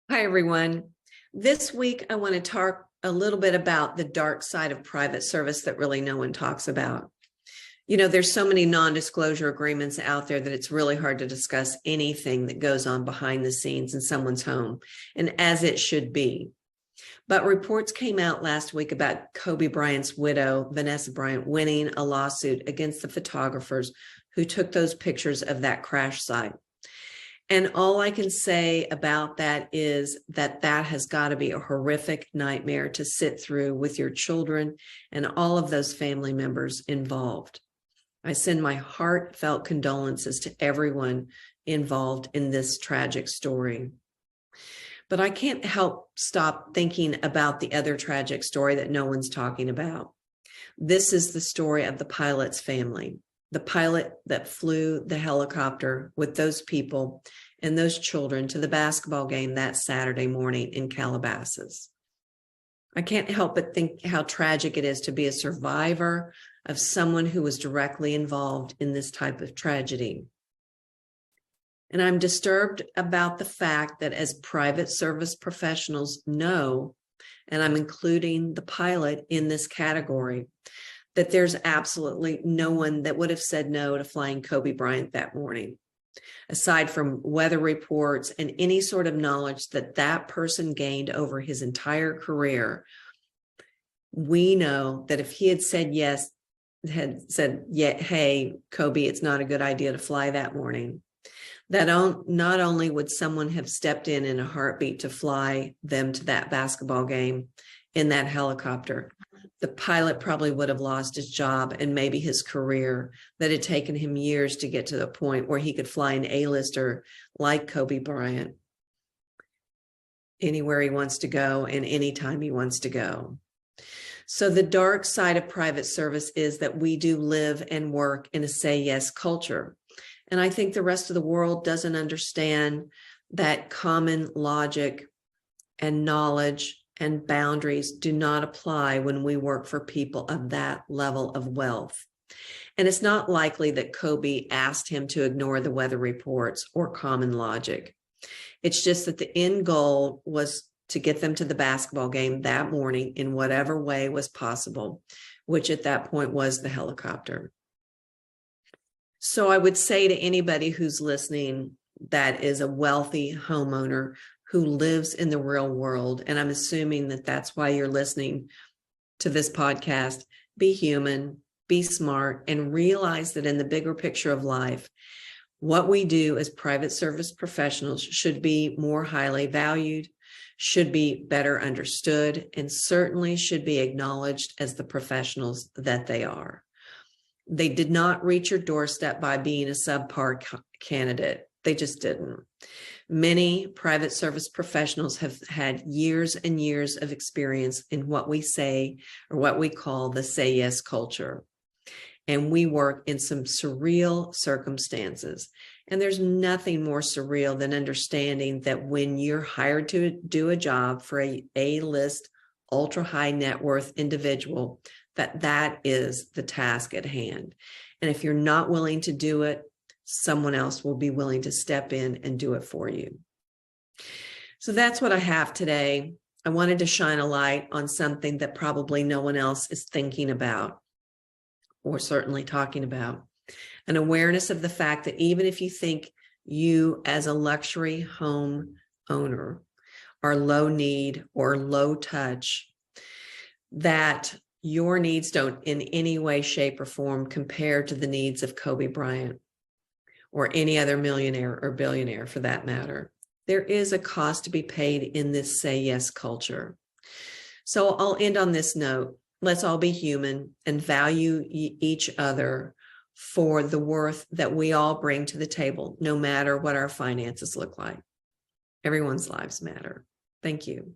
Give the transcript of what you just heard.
Hi, everyone. This week, I want to talk a little bit about the dark side of private service that really no one talks about. You know, there's so many non-disclosure agreements out there that it's really hard to discuss anything that goes on behind the scenes in someone's home, and as it should be. But reports came out last week about Kobe Bryant's widow, Vanessa Bryant, winning a lawsuit against the photographers who took those pictures of that crash site. And all I can say about that is that has got to be a horrific nightmare to sit through with your children and all of those family members involved. I send my heartfelt condolences to everyone involved in this tragic story. But I can't help stop thinking about the other tragic story that no one's talking about. This is the story of the pilot's family. The pilot that flew the helicopter with those people and those children to the basketball game that Saturday morning in Calabasas. I can't help but think how tragic it is to be a survivor of someone who was directly involved in this type of tragedy. And I'm disturbed about the fact that as private service professionals know, and I'm including the pilot in this category, that there's absolutely no one that would have said no to flying Kobe Bryant that morning, aside from weather reports and any sort of knowledge that that person gained over his entire career. We know that if he had said yes, had said, yeah, hey, Kobe, it's not a good idea to fly that morning, that not only would someone have stepped in a heartbeat to fly them to that basketball game in that helicopter, the pilot probably would have lost his job and maybe his career that had taken him years to get to the point where he could fly an A-lister like Kobe Bryant anywhere he wants to go and anytime he wants to go. So the dark side of private service is that we do live and work in a say yes culture. And I think the rest of the world doesn't understand that common logic and knowledge and boundaries do not apply when we work for people of that level of wealth. And it's not likely that Kobe asked him to ignore the weather reports or common logic. It's just that the end goal was to get them to the basketball game that morning in whatever way was possible, which at that point was the helicopter. So I would say to anybody who's listening that is a wealthy homeowner who lives in the real world, and I'm assuming that that's why you're listening to this podcast, be human, be smart, and realize that in the bigger picture of life, what we do as private service professionals should be more highly valued, should be better understood, and certainly should be acknowledged as the professionals that they are. They did not reach your doorstep by being a subpar candidate. They just didn't. Many private service professionals have had years and years of experience in what we say, or what we call the say yes culture. And we work in some surreal circumstances. And there's nothing more surreal than understanding that when you're hired to do a job for a A-list, ultra high net worth individual, that is the task at hand. And if you're not willing to do it, someone else will be willing to step in and do it for you. So that's what I have today. I wanted to shine a light on something that probably no one else is thinking about, or certainly talking about. An awareness of the fact that even if you think you as a luxury home owner are low need or low touch, that your needs don't in any way, shape, or form compare to the needs of Kobe Bryant or any other millionaire or billionaire for that matter. There is a cost to be paid in this say yes culture. So I'll end on this note. Let's all be human and value each other for the worth that we all bring to the table, no matter what our finances look like. Everyone's lives matter. Thank you.